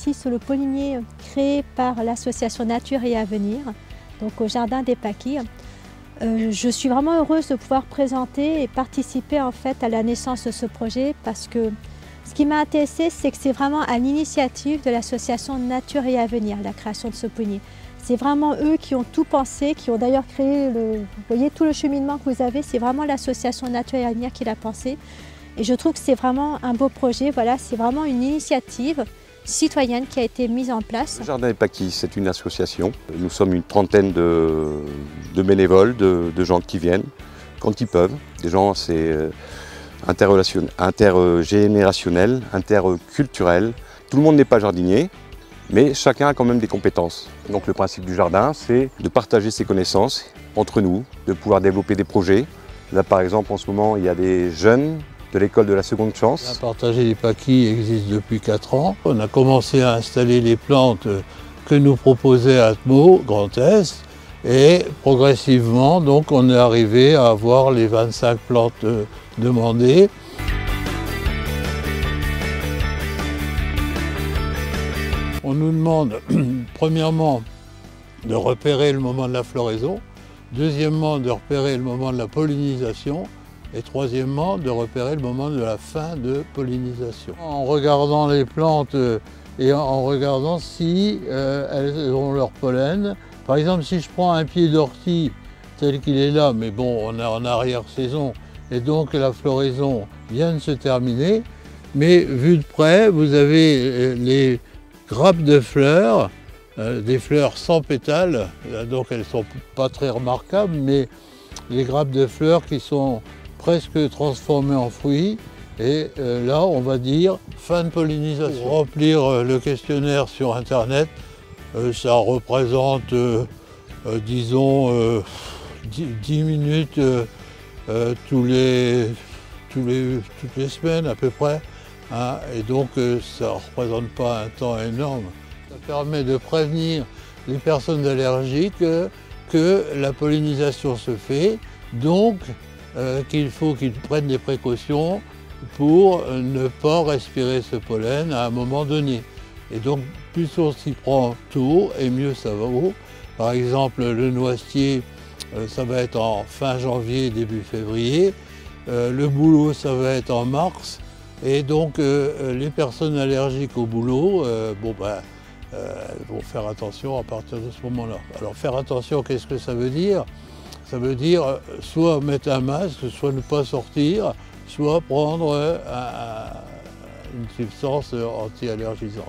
ici sur le pollinier créé par l'association Nature et Avenir, donc au Jardin des Paquis. Je suis vraiment heureuse de pouvoir présenter et participer en fait à la naissance de ce projet parce que ce qui m'a intéressée, c'est que c'est vraiment à l'initiative de l'association Nature et Avenir, la création de ce pollinier. C'est vraiment eux qui ont tout pensé, qui ont d'ailleurs créé, vous voyez tout le cheminement que vous avez, c'est vraiment l'association Nature et Avenir qui l'a pensé. Et je trouve que c'est vraiment un beau projet, voilà, c'est vraiment une initiative citoyenne qui a été mise en place. Le Jardin des Paquis, c'est une association. Nous sommes une trentaine de bénévoles, de gens qui viennent quand ils peuvent. Des gens, c'est intergénérationnel, interculturel. Tout le monde n'est pas jardinier, mais chacun a quand même des compétences. Donc le principe du jardin, c'est de partager ses connaissances entre nous, de pouvoir développer des projets. Là par exemple, en ce moment, il y a des jeunes de l'école de la seconde chance. La Partager les Paquis existe depuis 4 ans. On a commencé à installer les plantes que nous proposait Atmo Grand Est et progressivement donc on est arrivé à avoir les 25 plantes demandées. On nous demande premièrement de repérer le moment de la floraison, deuxièmement de repérer le moment de la pollinisation et troisièmement de repérer le moment de la fin de pollinisation. En regardant les plantes et en regardant si elles ont leur pollen. Par exemple, si je prends un pied d'ortie tel qu'il est là, mais bon, on est en arrière-saison et donc la floraison vient de se terminer, mais vu de près, vous avez les grappes de fleurs, des fleurs sans pétales, donc elles ne sont pas très remarquables, mais les grappes de fleurs qui sont presque transformées en fruits. Et là, on va dire fin de pollinisation. Pour remplir le questionnaire sur Internet, ça représente, disons, 10 minutes toutes les semaines à peu près. Hein, et donc, ça ne représente pas un temps énorme. Ça permet de prévenir les personnes allergiques que la pollinisation se fait, donc qu'il faut qu'ils prennent des précautions pour ne pas respirer ce pollen à un moment donné. Et donc, plus on s'y prend tôt, et mieux ça vaut. Par exemple, le noisetier, ça va être en fin janvier, début février. Le bouleau, ça va être en mars. Et donc, les personnes allergiques au bouleau, elles vont faire attention à partir de ce moment-là. Alors, faire attention, qu'est-ce que ça veut dire? Ça veut dire soit mettre un masque, soit ne pas sortir, soit prendre une substance anti-allergisante.